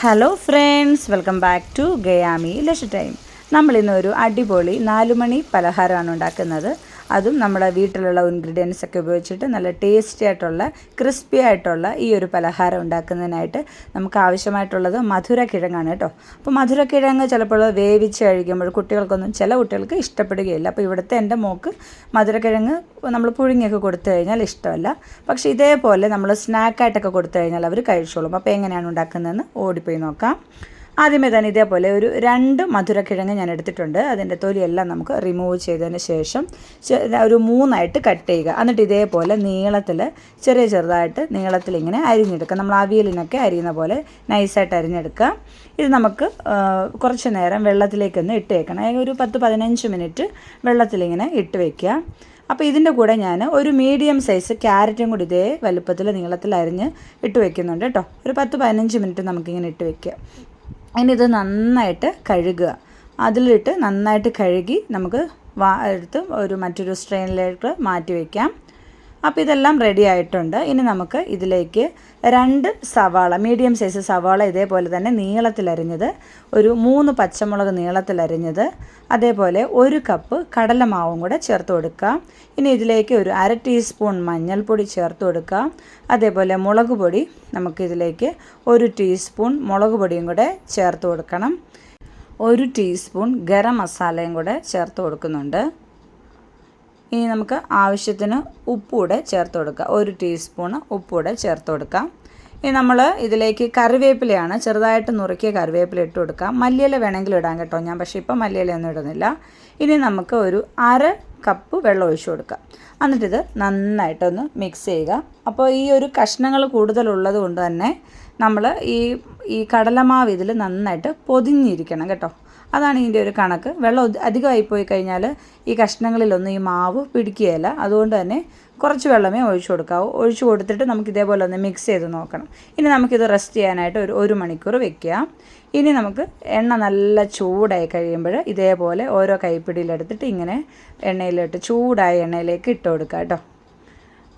Hello friends, welcome back to ഗയാമി ലഷ് time. നമ്മളിന്നൊരു അടിപൊളി 4 മണി പലഹാരമാണ് ഉണ്ടാക്കുന്നത്. അതും നമ്മുടെ വീട്ടിലുള്ള ഇൻഗ്രീഡിയൻസ് ഒക്കെ ഉപയോഗിച്ചിട്ട് നല്ല ടേസ്റ്റി ആയിട്ടുള്ള ക്രിസ്പി ആയിട്ടുള്ള ഈ ഒരു പലഹാരം ഉണ്ടാക്കുന്നതിനായിട്ട് നമുക്ക് ആവശ്യമായിട്ടുള്ളത് മധുരക്കിഴങ്ങാണ് കേട്ടോ. അപ്പോൾ മധുരക്കിഴങ്ങ് ചിലപ്പോൾ വേവിച്ച് കഴിക്കുമ്പോൾ ചില കുട്ടികൾക്ക് ഇഷ്ടപ്പെടുകയില്ല. അപ്പോൾ ഇവിടുത്തെ എൻ്റെ മോൾക്ക് മധുരക്കിഴങ്ങ് നമ്മൾ പുഴുങ്ങിയൊക്കെ കൊടുത്തു കഴിഞ്ഞാൽ ഇഷ്ടമല്ല. പക്ഷേ ഇതേപോലെ നമ്മൾ സ്നാക്കായിട്ടൊക്കെ കൊടുത്തു കഴിഞ്ഞാൽ അവർ കഴിച്ചോളും. അപ്പോൾ എങ്ങനെയാണ് ഉണ്ടാക്കുന്നതെന്ന് ഓടിപ്പോയി നോക്കാം. ആദ്യമേ തന്നെ ഇതേപോലെ ഒരു 2 മധുരക്കിഴങ്ങ് ഞാൻ എടുത്തിട്ടുണ്ട്. അതിൻ്റെ തൊലിയെല്ലാം നമുക്ക് റിമൂവ് ചെയ്തതിന് ശേഷം ഒരു 3ആയിട്ട് കട്ട് ചെയ്യുക. എന്നിട്ട് ഇതേപോലെ ചെറുതായിട്ട് നീളത്തിൽ ഇങ്ങനെ അരിഞ്ഞെടുക്കുക. നമ്മൾ അവിയലിനൊക്കെ അരിയുന്ന പോലെ നൈസായിട്ട് അരിഞ്ഞെടുക്കുക. ഇത് നമുക്ക് കുറച്ച് നേരം വെള്ളത്തിലേക്കൊന്ന് ഇട്ട് വെക്കണം. ഒരു 10-15 മിനിറ്റ് വെള്ളത്തിലിങ്ങനെ ഇട്ട് വയ്ക്കുക. അപ്പോൾ ഇതിൻ്റെ കൂടെ ഞാൻ ഒരു മീഡിയം സൈസ് ക്യാരറ്റും കൂടി ഇതേ വലുപ്പത്തിൽ നീളത്തിൽ അരിഞ്ഞ് ഇട്ട് വയ്ക്കുന്നുണ്ട് കേട്ടോ. ഒരു 10-15 മിനിറ്റ് നമുക്കിങ്ങനെ ഇട്ട് വയ്ക്കുക. ഇനി ഇത് നന്നായിട്ട് കഴുകുക. അതിലിട്ട് നന്നായിട്ട് കഴുകി നമുക്ക് എടുത്ത് മറ്റൊരു സ്ട്രെയിനിലേക്ക് മാറ്റി വയ്ക്കാം. അപ്പോൾ ഇതെല്ലാം റെഡി ആയിട്ടുണ്ട്. ഇനി നമുക്ക് ഇതിലേക്ക് 2 സവാള, മീഡിയം സൈസ് സവാള ഇതേപോലെ തന്നെ നീളത്തിലരിഞ്ഞത്, ഒരു 3 പച്ചമുളക് നീളത്തിലരിഞ്ഞത്, അതേപോലെ 1 കപ്പ് കടലമാവും കൂടെ ചേർത്ത് കൊടുക്കുക. ഇനി ഇതിലേക്ക് ഒരു 1/2 ടീസ്പൂൺ മഞ്ഞൾപ്പൊടി ചേർത്ത് കൊടുക്കുക. അതേപോലെ മുളക് പൊടി നമുക്കിതിലേക്ക് 1 ടീസ്പൂൺ മുളക് പൊടിയും കൂടെ ചേർത്ത് കൊടുക്കണം. 1 ടീസ്പൂൺ ഗരം മസാലയും കൂടെ ചേർത്ത് കൊടുക്കുന്നുണ്ട്. ഇനി നമുക്ക് ആവശ്യത്തിന് ഉപ്പൂടെ ചേർത്ത് കൊടുക്കുക. 1 ടീസ്പൂൺ ഉപ്പൂടെ ചേർത്ത് കൊടുക്കാം. ഇനി നമ്മൾ ഇതിലേക്ക് കറിവേപ്പിലയാണ്, ചെറുതായിട്ട് നുറുക്കിയ കറിവേപ്പില ഇട്ട് കൊടുക്കാം. മല്ലിയില വേണമെങ്കിൽ ഇടാം കേട്ടോ. ഞാൻ പക്ഷേ ഇപ്പം മല്ലിയിലയൊന്നും ഇടുന്നില്ല. ഇനി നമുക്ക് ഒരു 1/2 കപ്പ് വെള്ളം ഒഴിച്ചു കൊടുക്കാം. എന്നിട്ടിത് നന്നായിട്ടൊന്ന് മിക്സ് ചെയ്യുക. അപ്പോൾ ഈ ഒരു കഷ്ണങ്ങൾ കൂടുതലുള്ളത് കൊണ്ട് തന്നെ നമ്മൾ ഈ കടലമാവ് ഇതിൽ നന്നായിട്ട് പൊതിഞ്ഞിരിക്കണം കേട്ടോ. അതാണ് ഇതിൻ്റെ ഒരു കണക്ക്. വെള്ളം അധികമായി പോയി കഴിഞ്ഞാൽ ഈ കഷ്ണങ്ങളിലൊന്നും ഈ മാവ് പിടിക്കുകയില്ല. അതുകൊണ്ട് തന്നെ കുറച്ച് വെള്ളമേ ഒഴിച്ചു കൊടുക്കാവൂ. ഒഴിച്ചു കൊടുത്തിട്ട് നമുക്ക് ഇതേപോലെ ഒന്ന് മിക്സ് ചെയ്ത് നോക്കണം. ഇനി നമുക്കിത് റെസ്റ്റ് ചെയ്യാനായിട്ട് ഒരു 1 മണിക്കൂർ വെക്കുക. ഇനി നമുക്ക് എണ്ണ നല്ല ചൂടായി കഴിയുമ്പോൾ ഇതേപോലെ ഓരോ കൈപ്പിടിയിലെടുത്തിട്ട് ഇങ്ങനെ എണ്ണയിലിട്ട് ചൂടായ എണ്ണയിലേക്ക് ഇട്ട് കൊടുക്കുക കേട്ടോ.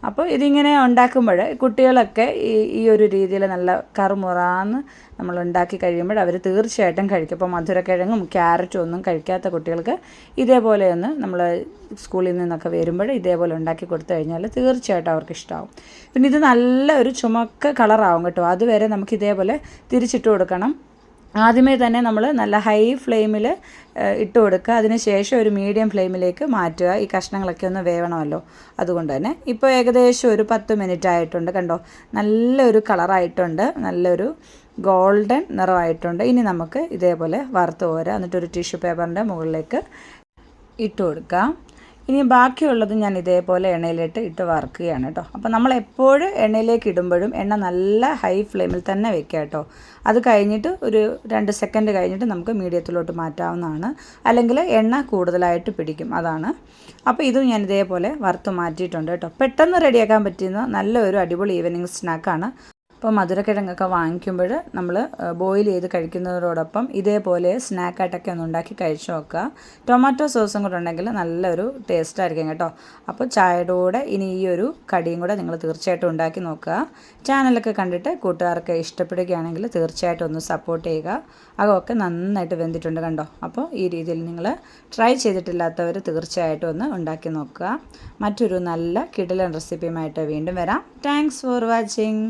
അപ്പോൾ ഇതിങ്ങനെ ഉണ്ടാക്കുമ്പോൾ കുട്ടികളൊക്കെ ഈ ഒരു രീതിയിൽ നല്ല കറുമുറാന്ന് നമ്മൾ ഉണ്ടാക്കി കഴിയുമ്പോൾ അവർ തീർച്ചയായിട്ടും കഴിക്കും. അപ്പോൾ മധുരക്കിഴങ്ങും ക്യാരറ്റും ഒന്നും കഴിക്കാത്ത കുട്ടികൾക്ക് ഇതേപോലെയൊന്ന് നമ്മൾ സ്കൂളിൽ നിന്നൊക്കെ വരുമ്പോൾ ഇതേപോലെ ഉണ്ടാക്കി കൊടുത്തു കഴിഞ്ഞാൽ തീർച്ചയായിട്ടും അവർക്ക് ഇഷ്ടമാവും. പിന്നെ ഇത് നല്ല ഒരു ചുമക്ക കളറാവും കേട്ടോ. അതുവരെ നമുക്ക് ഇതേപോലെ തിരിച്ചിട്ട് കൊടുക്കണം. ആദ്യമേ തന്നെ നമ്മൾ നല്ല ഹൈ ഫ്ലെയിമിൽ ഇട്ട് കൊടുക്കുക. അതിന് ശേഷം ഒരു മീഡിയം ഫ്ലെയിമിലേക്ക് മാറ്റുക. ഈ കഷ്ണങ്ങളൊക്കെ ഒന്ന് വേവണമല്ലോ. അതുകൊണ്ട് തന്നെ ഇപ്പോൾ ഏകദേശം ഒരു 10 മിനിറ്റ് ആയിട്ടുണ്ട്. കണ്ടോ, നല്ലൊരു കളറായിട്ടുണ്ട്, നല്ലൊരു ഗോൾഡൻ നിറമായിട്ടുണ്ട്. ഇനി നമുക്ക് ഇതേപോലെ വറുത്ത് പോരാ. എന്നിട്ടൊരു ടിഷ്യൂ പേപ്പറിൻ്റെ മുകളിലേക്ക് ഇട്ട് കൊടുക്കാം. ഇനി ബാക്കിയുള്ളത് ഞാൻ ഇതേപോലെ എണ്ണയിലിട്ട് വറുക്കുകയാണ് കേട്ടോ. അപ്പോൾ നമ്മൾ എപ്പോഴും എണ്ണയിലേക്ക് ഇടുമ്പോഴും എണ്ണ നല്ല ഹൈ ഫ്ലെയിമിൽ തന്നെ വെക്കുക കേട്ടോ. അത് കഴിഞ്ഞിട്ട് ഒരു 2 സെക്കൻഡ് കഴിഞ്ഞിട്ട് നമുക്ക് മീഡിയത്തിലോട്ട് മാറ്റാവുന്നതാണ്. അല്ലെങ്കിൽ എണ്ണ കൂടുതലായിട്ട് പിടിക്കും, അതാണ്. അപ്പോൾ ഇതും ഞാൻ ഇതേപോലെ വറുത്ത് മാറ്റിയിട്ടുണ്ട് കേട്ടോ. പെട്ടെന്ന് റെഡിയാക്കാൻ പറ്റുന്ന നല്ലൊരു അടിപൊളി ഈവനിങ് സ്നാക്കാണ്. അപ്പോൾ മധുരക്കിഴങ്ങൊക്കെ വാങ്ങിക്കുമ്പോൾ നമ്മൾ ബോയിൽ ചെയ്ത് കഴിക്കുന്നതോടൊപ്പം ഇതേപോലെ സ്നാക്കായിട്ടൊക്കെ ഒന്ന് ഉണ്ടാക്കി കഴിച്ച് നോക്കുക. ടൊമാറ്റോ സോസും കൂടെ ഉണ്ടെങ്കിൽ നല്ലൊരു ടേസ്റ്റായിരിക്കും കേട്ടോ. അപ്പോൾ ചായയുടെ കൂടെ ഇനി ഈ ഒരു കടിയും കൂടെ നിങ്ങൾ തീർച്ചയായിട്ടും ഉണ്ടാക്കി നോക്കുക. ചാനലൊക്കെ കണ്ടിട്ട് കൂട്ടുകാർക്ക് ഇഷ്ടപ്പെടുകയാണെങ്കിൽ തീർച്ചയായിട്ടും ഒന്ന് സപ്പോർട്ട് ചെയ്യുക. അതൊക്കെ നന്നായിട്ട് വെന്തിട്ടുണ്ട് കണ്ടോ. അപ്പോൾ ഈ രീതിയിൽ നിങ്ങൾ ട്രൈ ചെയ്തിട്ടില്ലാത്തവർ തീർച്ചയായിട്ടും ഒന്ന് ഉണ്ടാക്കി നോക്കുക. മറ്റൊരു നല്ല കിടിലൻ റെസിപ്പിയുമായിട്ട് വീണ്ടും വരാം. Thanks for watching.